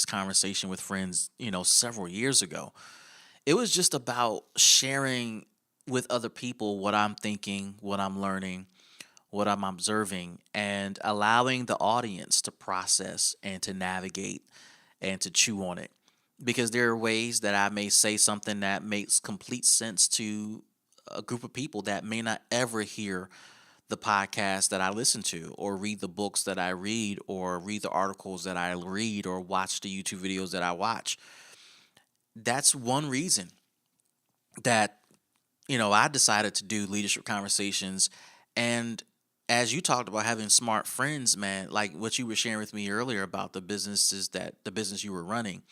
conversation with friends, several years ago, it was just about sharing with other people what I'm thinking, what I'm learning, what I'm observing, and allowing the audience to process and to navigate and to chew on it. Because there are ways that I may say something that makes complete sense to a group of people that may not ever hear the podcast that I listen to, or read the books that I read, or read the articles that I read, or watch the YouTube videos that I watch. That's one reason that I decided to do leadership conversations. And as you talked about having smart friends, man, like what you were sharing with me earlier about the business you were running,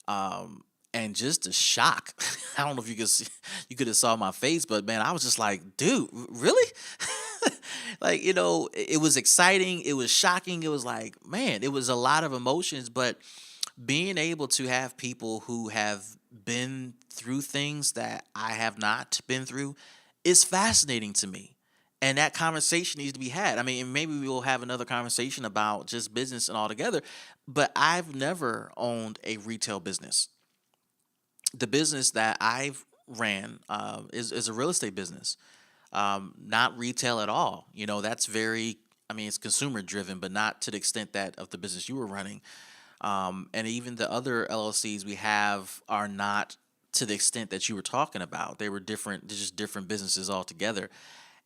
and just the shock. I don't know if you could see, you could have saw my face, but man, I was just like, dude, really? Like, it was exciting, it was shocking, it was like, man, it was a lot of emotions, but being able to have people who have been through things that I have not been through is fascinating to me. And that conversation needs to be had. I mean, and maybe we will have another conversation about just business and all together, but I've never owned a retail business. The business that I've ran is a real estate business, not retail at all. That's very, I mean, it's consumer driven, but not to the extent that of the business you were running. And even the other LLCs we have are not to the extent that you were talking about. They were different, they're just different businesses altogether.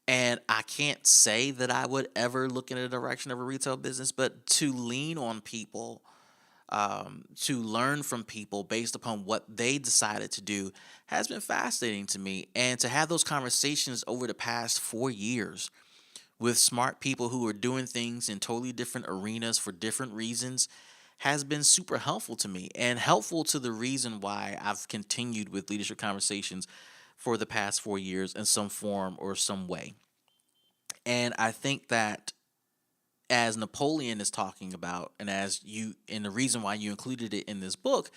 And I can't say that I would ever look in the direction of a retail business, but to lean on people, to learn from people based upon what they decided to do has been fascinating to me. And to have those conversations over the past 4 years with smart people who are doing things in totally different arenas for different reasons has been super helpful to me, and helpful to the reason why I've continued with leadership conversations for the past 4 years in some form or some way. And I think that, as Napoleon is talking about, and the reason why you included it in this book,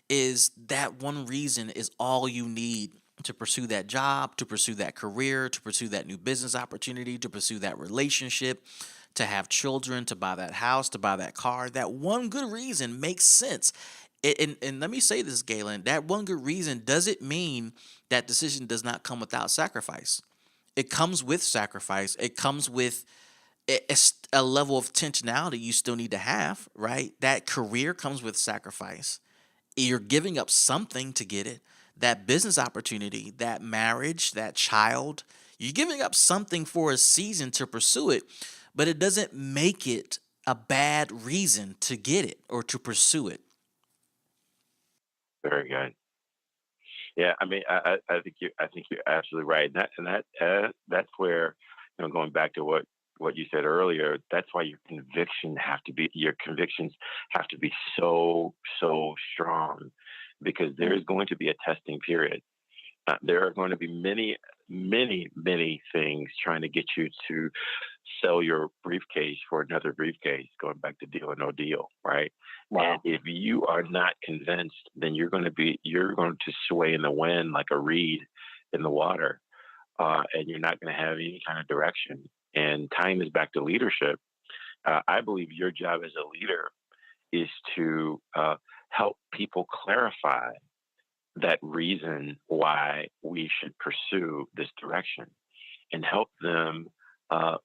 is that one reason is all you need to pursue that job, to pursue that career, to pursue that new business opportunity, to pursue that relationship, to have children, to buy that house, to buy that car. That one good reason makes sense. And let me say this, Galen, that one good reason doesn't mean that decision does not come without sacrifice. It comes with sacrifice. It comes with a level of intentionality you still need to have, right? That career comes with sacrifice. You're giving up something to get it. That business opportunity, that marriage, that child, you're giving up something for a season to pursue it, but it doesn't make it a bad reason to get it or to pursue it. Very good. Yeah, I mean, I think you're absolutely right. That's where, going back to what you said earlier. That's why your convictions have to be so strong, because there is going to be a testing period. There are going to be many things trying to get you to sell your briefcase for another briefcase, going back to Deal or No Deal, right? And Wow. if you are not convinced, then you're going to sway in the wind like a reed in the water, and you're not going to have any kind of direction. And tying this back to leadership, I believe your job as a leader is to help people clarify that reason why we should pursue this direction, and help them uh,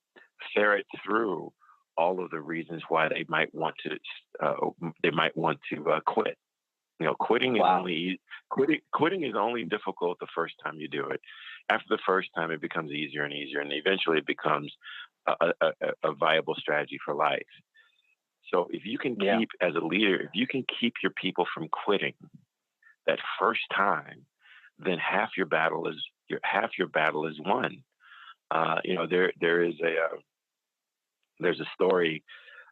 ferret through all of the reasons why they might want to quit. Wow. Quitting is only difficult the first time you do it. After the first time, it becomes easier and easier, and eventually it becomes a viable strategy for life. So if you can Yeah. keep, as a leader, if you can keep your people from quitting that first time, then half your battle is won. There's a story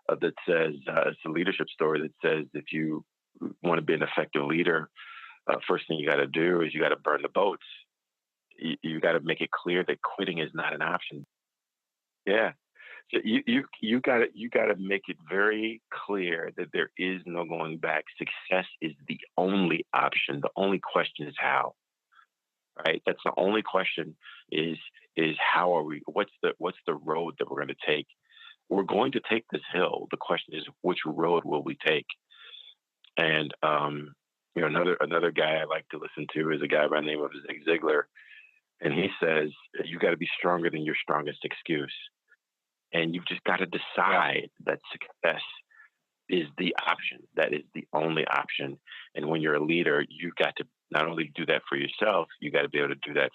that says, it's a leadership story that says, if you want to be an effective leader, first thing you got to do is you got to burn the boats. You got to make it clear that quitting is not an option. Yeah. So you got to make it very clear that there is no going back. Success is the only option. The only question is how. Right? That's the only question. Is how are we? What's the road that we're going to take? We're going to take this hill. The question is, which road will we take? And another guy I like to listen to is a guy by the name of Zig Ziglar, and he says you got to be stronger than your strongest excuse, and you've just got to Yeah. decide that success is the option. That is the only option. And when you're a leader, not only do that for yourself, you got to be able to do that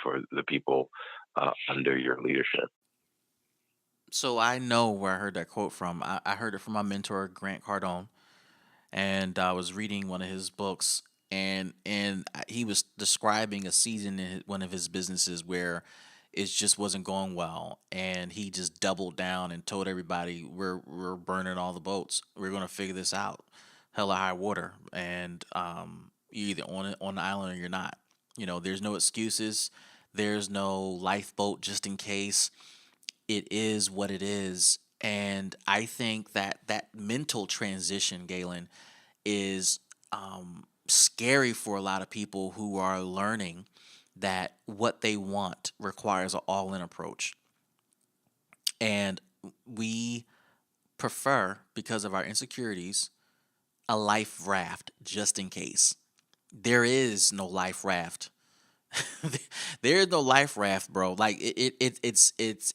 for the people under your leadership. So I know where I heard that quote from. I heard it from my mentor, Grant Cardone, and I was reading one of his books, and he was describing a season in one of his businesses where it just wasn't going well, and he just doubled down and told everybody, "We're burning all the boats. We're gonna figure this out, hell or high water, and you're either on the island or you're not. There's no excuses. There's no lifeboat just in case. It is what it is." And I think that that mental transition, Galen, is scary for a lot of people who are learning that what they want requires an all in approach. And we prefer, because of our insecurities, a life raft just in case. There is no life raft. There is no life raft, bro. Like it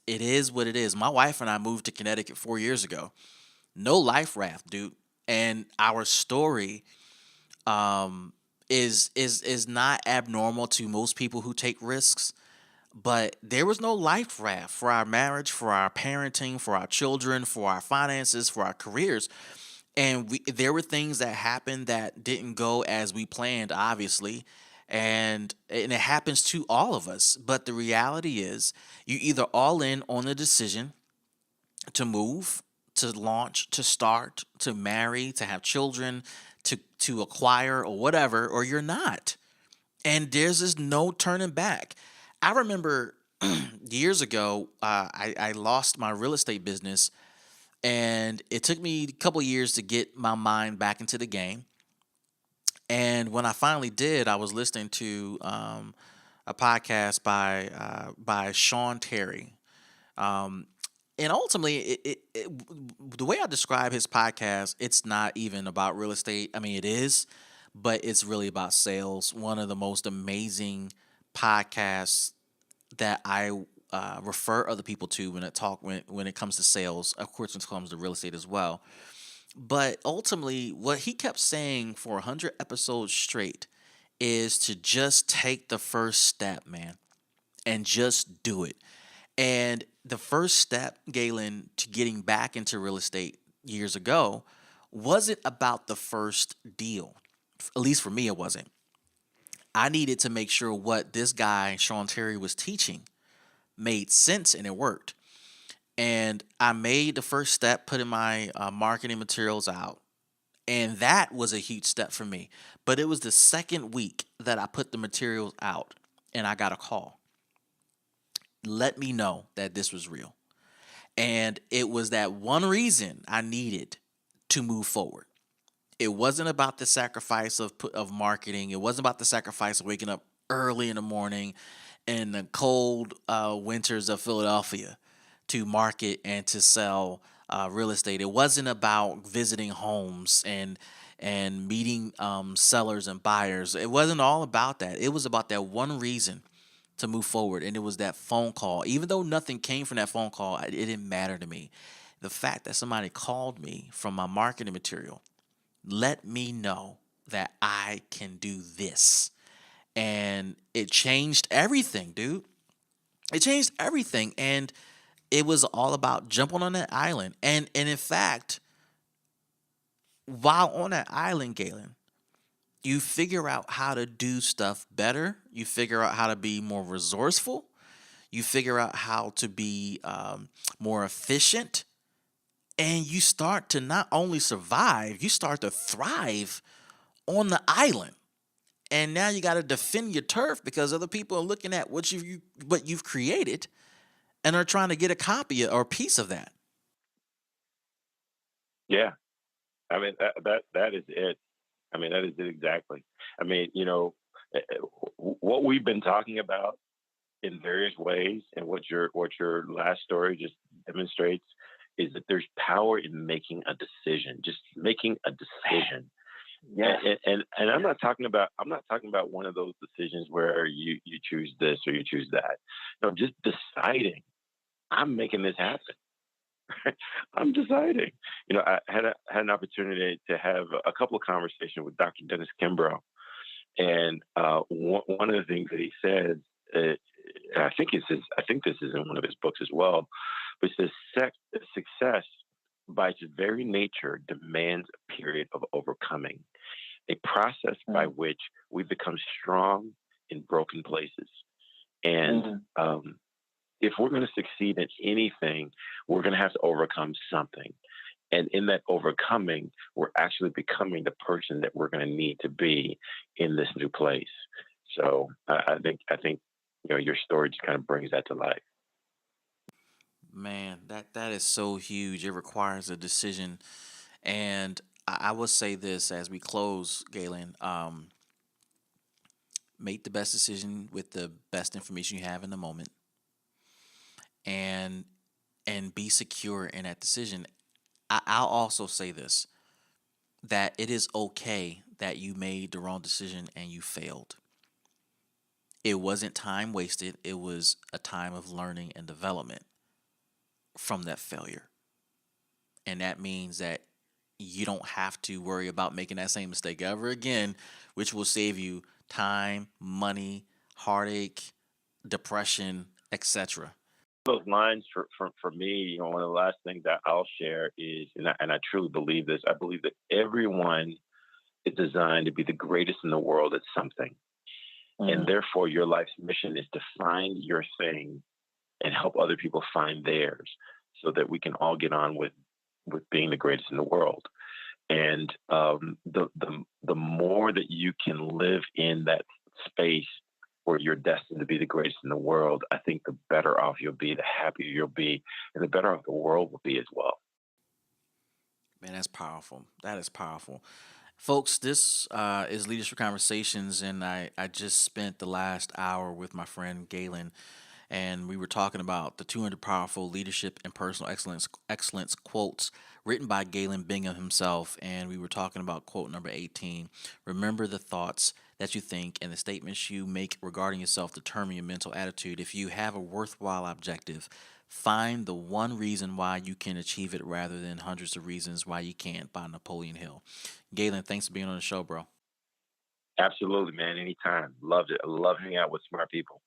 is what it is. My wife and I moved to Connecticut 4 years ago. No life raft, dude. And our story is not abnormal to most people who take risks, but there was no life raft for our marriage, for our parenting, for our children, for our finances, for our careers. And there were things that happened that didn't go as we planned, obviously, and it happens to all of us. But the reality is, you either all in on the decision to move, to launch, to start, to marry, to have children, to acquire or whatever, or you're not. And there's just no turning back. I remember years ago, I lost my real estate business, and it took me a couple years to get my mind back into the game. And when I finally did, I was listening to a podcast by Sean Terry. Um, and ultimately, the way I describe his podcast, it's not even about real estate. I mean, it is, but it's really about sales. One of the most amazing podcasts that I refer other people to when it comes to sales. Of course, when it comes to real estate as well. But ultimately, what he kept saying for 100 episodes straight is to just take the first step, man, and just do it. And the first step, Galen, to getting back into real estate years ago wasn't about the first deal. At least for me, it wasn't. I needed to make sure what this guy, Sean Terry, was teaching made sense and it worked. And I made the first step, putting my marketing materials out. And that was a huge step for me. But it was the second week that I put the materials out and I got a call. Let me know that this was real. And it was that one reason I needed to move forward. It wasn't about the sacrifice of marketing. It wasn't about the sacrifice of waking up early in the morning in the cold winters of Philadelphia to market and to sell real estate. It wasn't about visiting homes and meeting sellers and buyers. It wasn't all about that. It was about that one reason to move forward, and it was that phone call. Even though nothing came from that phone call, it didn't matter to me. The fact that somebody called me from my marketing material let me know that I can do this. And it changed everything, dude. It changed everything. And it was all about jumping on that island. And in fact, while on that island, Galen, you figure out how to do stuff better. You figure out how to be more resourceful. You figure out how to be more efficient. And you start to not only survive, you start to thrive on the island. And now you got to defend your turf because other people are looking at what you've created and are trying to get a copy or a piece of that. Yeah, I mean that is it. I mean that is it exactly. I mean, what we've been talking about in various ways, and what your last story just demonstrates is that there's power in making a decision, just making a decision. Yes. And I'm not talking about one of those decisions where you choose this or you choose that. No, just deciding I'm making this happen. I'm deciding. I had an opportunity to have a couple of conversations with Dr. Dennis Kimbrough, And one of the things that he says, and I think this is in one of his books as well, but it says success by its very nature demands a period of overcoming, a process by Mm, which we become strong in broken places. And mm, if we're going to succeed in anything, we're going to have to overcome something. And in that overcoming, we're actually becoming the person that we're going to need to be in this new place. So I think your story just kind of brings that to life. Man, that is so huge. It requires a decision, and I will say this as we close, Galen. Make the best decision with the best information you have in the moment, and be secure in that decision. I'll also say this, that it is okay that you made the wrong decision and you failed. It wasn't time wasted. It was a time of learning and development from that failure. And that means that you don't have to worry about making that same mistake ever again, which will save you time, money, heartache, depression, etc. Those lines for me, one of the last things that I'll share is, and I truly believe this. I believe that everyone is designed to be the greatest in the world at something, and mm. therefore your life's mission is to find your thing and help other people find theirs, so that we can all get on with being the greatest in the world. And the more that you can live in that space where you're destined to be the greatest in the world, I think the better off you'll be, the happier you'll be, and the better off the world will be as well. Man, that's powerful. That is powerful. Folks, this is Leadership Conversations, and I just spent the last hour with my friend Galen, and we were talking about the 200 powerful leadership and personal excellence quotes written by Galen Bingham himself, and we were talking about quote number 18. Remember, the thoughts that you think and the statements you make regarding yourself determine your mental attitude. If you have a worthwhile objective, find the one reason why you can achieve it rather than hundreds of reasons why you can't, by Napoleon Hill. Galen, thanks for being on the show, bro. Absolutely, man. Anytime. Loved it. I love hanging out with smart people.